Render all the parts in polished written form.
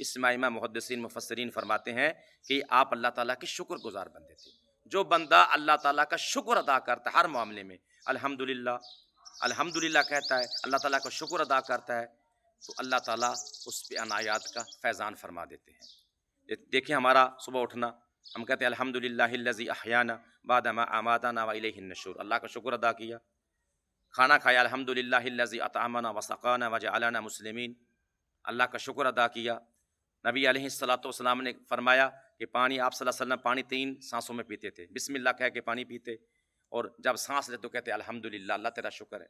اس میں ائمہ محدثین مفسرین فرماتے ہیں کہ آپ اللہ تعالیٰ کے شکر گزار بندے تھے۔ جو بندہ اللہ تعالیٰ کا شکر ادا کرتا ہے ہر معاملے میں، الحمدللہ الحمدللہ کہتا ہے، اللہ تعالیٰ کا شکر ادا کرتا ہے، تو اللہ تعالیٰ اس پہ عنایات کا فیضان فرما دیتے ہیں۔ دیکھیں ہمارا صبح اٹھنا، ہم کہتے ہیں الحمدللہ الذی احیانا بعد ما اماتنا والیہ النشور، اللہ کا شکر ادا کیا۔ کھانا کھایا، الحمدللہ الذی اطعمنا وسقانا وجعلنا مسلمین، اللہ کا شکر ادا کیا۔ نبی علیہ الصلوۃ والسلام نے فرمایا کہ پانی، آپ صلی اللہ علیہ وسلم پانی 3 سانسوں میں پیتے تھے، بسم اللہ کہہ کے پانی پیتے، اور جب سانس لے تو کہتے الحمدللہ، اللہ تیرا شکر ہے۔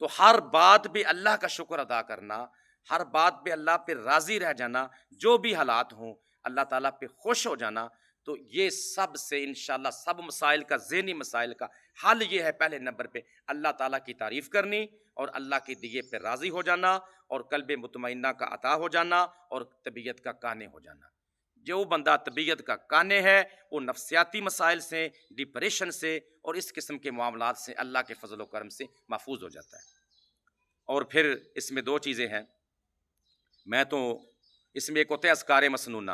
تو ہر بات پہ اللہ کا شکر ادا کرنا، ہر بات پہ اللہ پہ راضی رہ جانا، جو بھی حالات ہوں اللہ تعالیٰ پہ خوش ہو جانا، تو یہ سب سے انشاءاللہ سب مسائل کا، ذہنی مسائل کا حل یہ ہے، پہلے نمبر پہ اللہ تعالیٰ کی تعریف کرنی اور اللہ کے دیے پہ راضی ہو جانا اور قلب مطمئنہ کا عطا ہو جانا اور طبیعت کا کانے ہو جانا۔ جو بندہ طبیعت کا کانے ہے وہ نفسیاتی مسائل سے، ڈپریشن سے اور اس قسم کے معاملات سے اللہ کے فضل و کرم سے محفوظ ہو جاتا ہے۔ اور پھر اس میں 2 چیزیں ہیں، میں تو اس میں ایک ہوتے ہیں اذکار مسنونہ،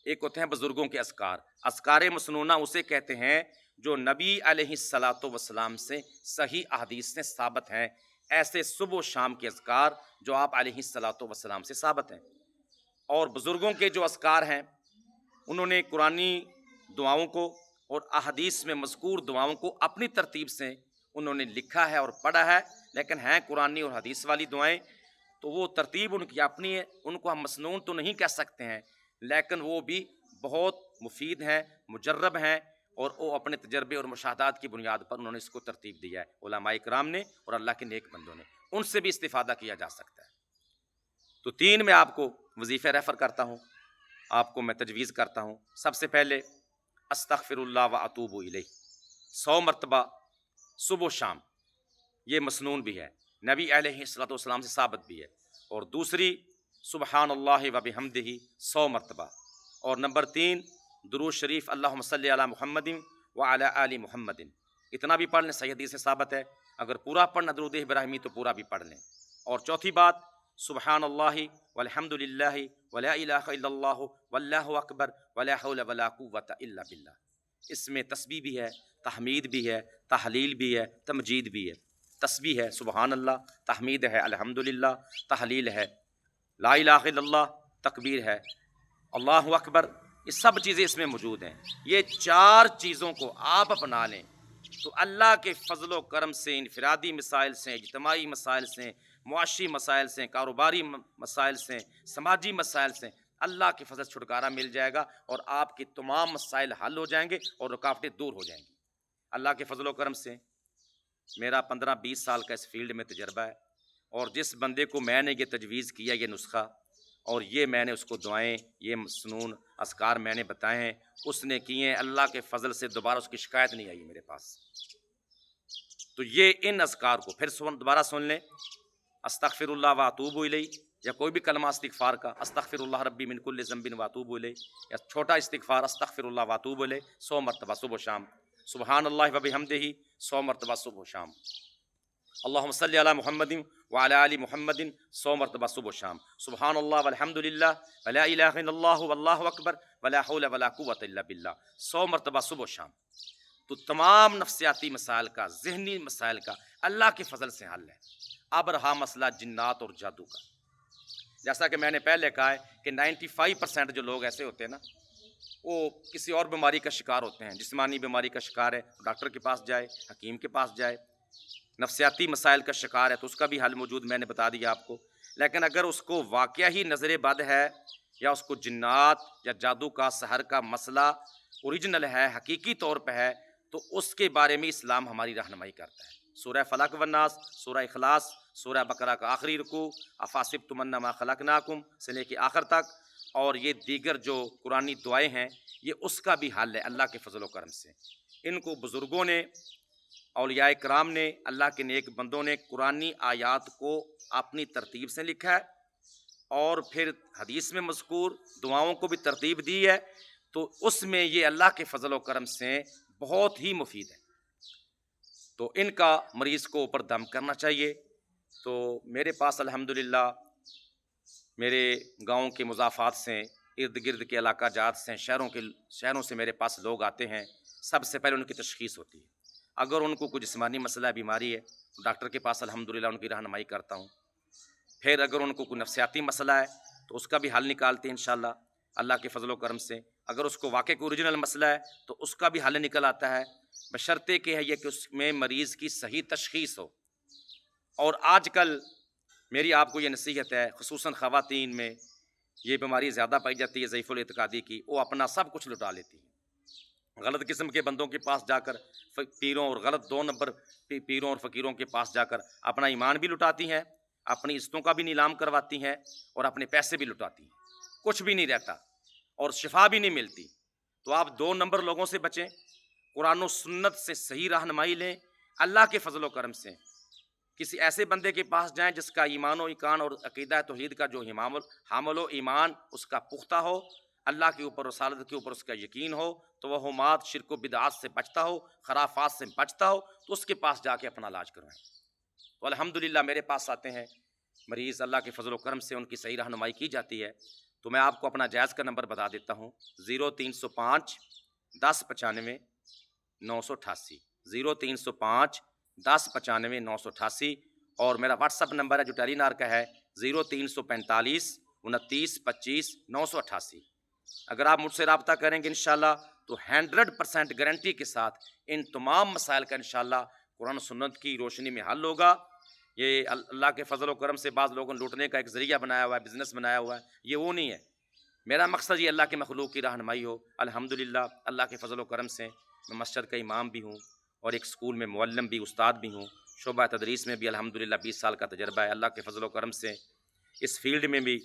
ایک ہوتے ہیں بزرگوں کے اذکار۔ اذکار مسنونہ اسے کہتے ہیں جو نبی علیہ الصلاۃ والسلام سے صحیح احادیث سے ثابت ہیں، ایسے صبح و شام کے اذکار جو آپ علیہ الصلاۃ والسلام سے ثابت ہیں۔ اور بزرگوں کے جو اذکار ہیں انہوں نے قرآنی دعاؤں کو اور احادیث میں مذکور دعاؤں کو اپنی ترتیب سے انہوں نے لکھا ہے اور پڑھا ہے، لیکن ہیں قرآنی اور حدیث والی دعائیں، تو وہ ترتیب ان کی اپنی ہے، ان کو ہم مسنون تو نہیں کہہ سکتے ہیں، لیکن وہ بھی بہت مفید ہیں، مجرب ہیں، اور وہ اپنے تجربے اور مشاہدات کی بنیاد پر انہوں نے اس کو ترتیب دیا ہے، علماء کرام نے اور اللہ کے نیک بندوں نے، ان سے بھی استفادہ کیا جا سکتا ہے۔ تو 3 میں آپ کو وظیفے ریفر کرتا ہوں، آپ کو میں تجویز کرتا ہوں۔ سب سے پہلے استغفر اللہ و اتوب الیہ، 100 مرتبہ صبح و شام، یہ مسنون بھی ہے، نبی علیہ الصلوۃ والسلام سے ثابت بھی ہے۔ اور دوسری سبحان اللہ و بحمدہ 100 مرتبہ، اور نمبر 3 درود شریف اللہم صلی علی محمد وعلی آل محمد، اتنا بھی پڑھ لیں، صحیح حدیث سے ثابت ہے۔ اگر پورا پڑھنا درود ابراہیمی تو پورا بھی پڑھ لیں۔ اور چوتھی بات سبحان اللہ والحمد للہ ولا الہ الا اللہ واللہ اکبر ولا حول ولا قوۃ الا باللہ، اس میں تسبیح بھی ہے، تحمید بھی ہے، تحلیل بھی ہے، تمجید بھی ہے۔ تسبیح ہے سبحان اللہ، تحمید ہے الحمدللہ، تحلیل ہے لا الہ الا اللہ، تکبیر ہے اللہ اکبر، یہ سب چیزیں اس میں موجود ہیں۔ یہ 4 چیزوں کو آپ اپنا لیں تو اللہ کے فضل و کرم سے انفرادی مسائل سے، اجتماعی مسائل سے، معاشی مسائل سے، کاروباری مسائل سے، سماجی مسائل سے اللہ کے فضل چھٹکارا مل جائے گا، اور آپ کے تمام مسائل حل ہو جائیں گے اور رکاوٹیں دور ہو جائیں گی اللہ کے فضل و کرم سے۔ میرا 15-20 سال کا اس فیلڈ میں تجربہ ہے، اور جس بندے کو میں نے یہ تجویز کیا، یہ نسخہ، اور یہ میں نے اس کو دعائیں، یہ مسنون اذکار میں نے بتائے ہیں، اس نے کیے ہیں، اللہ کے فضل سے دوبارہ اس کی شکایت نہیں آئی میرے پاس۔ تو یہ ان اذکار کو پھر دوبارہ سن لیں، استغفر اللہ و اتوب الیہ، یا کوئی بھی کلمہ استغفار کا، استغفر اللہ ربی من کل ذنب و اتوب الیہ، یا چھوٹا استغفار استغفر اللہ و اتوب الیہ 100 مرتبہ صبح و شام، سبحان اللہ و بحمدہ 100 مرتبہ صبح و شام، اللہم صلی علی محمد وعلی آل محمد 100 مرتبہ صبح و شام، سبحان اللہ والحمد للہ ولا الہ الا اللہ واللہ اکبر ولا حول ولا قوۃ الا باللہ 100 مرتبہ صبح و شام۔ تو تمام نفسیاتی مسائل کا، ذہنی مسائل کا اللہ کے فضل سے حل ہے۔ اب رہا مسئلہ جنات اور جادو کا، جیسا کہ میں نے پہلے کہا ہے کہ 95% جو لوگ ایسے ہوتے ہیں نا، وہ کسی اور بیماری کا شکار ہوتے ہیں، جسمانی بیماری کا شکار ہے، ڈاکٹر کے پاس جائے، حکیم کے پاس جائے، نفسیاتی مسائل کا شکار ہے تو اس کا بھی حل موجود، میں نے بتا دیا آپ کو۔ لیکن اگر اس کو واقعہ ہی نظر بد ہے، یا اس کو جنات یا جادو کا، سحر کا مسئلہ اوریجنل ہے، حقیقی طور پہ ہے، تو اس کے بارے میں اسلام ہماری رہنمائی کرتا ہے۔ سورہ فلق والناس، سورہ اخلاص، سورہ بقرہ کا آخری رکوع، افحسبتم انما خلقناکم سے لے کے آخر تک، اور یہ دیگر جو قرآنی دعائیں ہیں، یہ اس کا بھی حل ہے اللہ کے فضل و کرم سے۔ ان کو بزرگوں نے، اولیاء کرام نے، اللہ کے نیک بندوں نے قرآنی آیات کو اپنی ترتیب سے لکھا ہے، اور پھر حدیث میں مذکور دعاؤں کو بھی ترتیب دی ہے، تو اس میں یہ اللہ کے فضل و کرم سے بہت ہی مفید ہے۔ تو ان کا مریض کو اوپر دم کرنا چاہیے۔ تو میرے پاس الحمدللہ میرے گاؤں کے مضافات سے، ارد گرد کے علاقہ جات سے، شہروں سے میرے پاس لوگ آتے ہیں۔ سب سے پہلے ان کی تشخیص ہوتی ہے۔ اگر ان کو کوئی جسمانی مسئلہ بیماری ہے تو ڈاکٹر کے پاس الحمدللہ ان کی رہنمائی کرتا ہوں۔ پھر اگر ان کو کوئی نفسیاتی مسئلہ ہے تو اس کا بھی حل نکالتے ہیں انشاءاللہ اللہ کے فضل و کرم سے۔ اگر اس کو واقعی کوئی اوریجنل مسئلہ ہے تو اس کا بھی حل نکل آتا ہے، بشرطے کہ ہے یہ کہ اس میں مریض کی صحیح تشخیص ہو۔ اور آج کل میری آپ کو یہ نصیحت ہے، خصوصاً خواتین میں یہ بیماری زیادہ پائی جاتی ہے ضعیف الاعتقادی کی، وہ اپنا سب کچھ لٹا لیتی ہیں۔ غلط قسم کے بندوں کے پاس جا کر، پیروں اور غلط 2 نمبر پیروں اور فقیروں کے پاس جا کر اپنا ایمان بھی لٹاتی ہیں، اپنی عزتوں کا بھی نیلام کرواتی ہیں اور اپنے پیسے بھی لٹاتی ہیں، کچھ بھی نہیں رہتا اور شفا بھی نہیں ملتی۔ تو آپ 2 نمبر لوگوں سے بچیں، قرآن و سنت سے صحیح رہنمائی لیں، اللہ کے فضل و کرم سے کسی ایسے بندے کے پاس جائیں جس کا ایمان و ایقان اور عقیدہ توحید کا جو حامل و ایمان اس کا پختہ ہو، اللہ کے اوپر، رسالت کے اوپر اس کا یقین ہو، توہمات، شرک و بدعات سے بچتا ہو، خرافات سے بچتا ہو، تو اس کے پاس جا کے اپنا علاج کروائیں۔ تو الحمدللہ میرے پاس آتے ہیں مریض، اللہ کے فضل و کرم سے ان کی صحیح رہنمائی کی جاتی ہے۔ تو میں آپ کو اپنا جائز کا نمبر بتا دیتا ہوں، 0305 1095 988، 0305 1095 988، اور میرا واٹس ایپ نمبر ہے جو ٹیلی نار کا ہے 0345 29 25 988۔ اگر آپ مجھ سے رابطہ کریں گے انشاءاللہ تو 100% گارنٹی کے ساتھ ان تمام مسائل کا انشاءاللہ قرآن و سنت کی روشنی میں حل ہوگا۔ یہ اللہ کے فضل و کرم سے بعض لوگوں نے لوٹنے کا ایک ذریعہ بنایا ہوا ہے، بزنس بنایا ہوا ہے، یہ وہ نہیں ہے۔ میرا مقصد یہ اللہ کے مخلوق کی رہنمائی ہو۔ الحمدللہ اللہ کے فضل و کرم سے میں مسجد کا امام بھی ہوں اور ایک اسکول میں معلم بھی، استاد بھی ہوں۔ شعبہ تدریس میں بھی الحمدللہ 20 سال کا تجربہ ہے۔ اللہ کے فضل و کرم سے اس فیلڈ میں بھی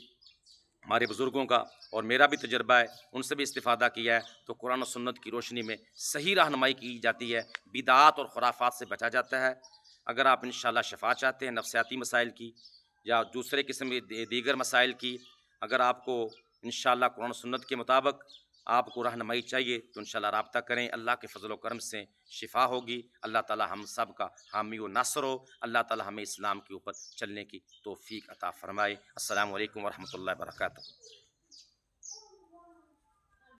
ہمارے بزرگوں کا اور میرا بھی تجربہ ہے، ان سے بھی استفادہ کیا ہے۔ تو قرآن و سنت کی روشنی میں صحیح رہنمائی کی جاتی ہے، بدعات اور خرافات سے بچا جاتا ہے۔ اگر آپ انشاءاللہ شفا چاہتے ہیں نفسیاتی مسائل کی یا دوسرے قسم کے دیگر مسائل کی، اگر آپ کو انشاءاللہ قرآن و سنت کے مطابق آپ کو رہنمائی چاہیے تو انشاءاللہ رابطہ کریں، اللہ کے فضل و کرم سے شفا ہوگی۔ اللہ تعالی ہم سب کا حامی و ناصر ہو، اللہ تعالی ہمیں اسلام کے اوپر چلنے کی توفیق عطا فرمائے۔ السلام علیکم ورحمۃ اللہ وبرکاتہ۔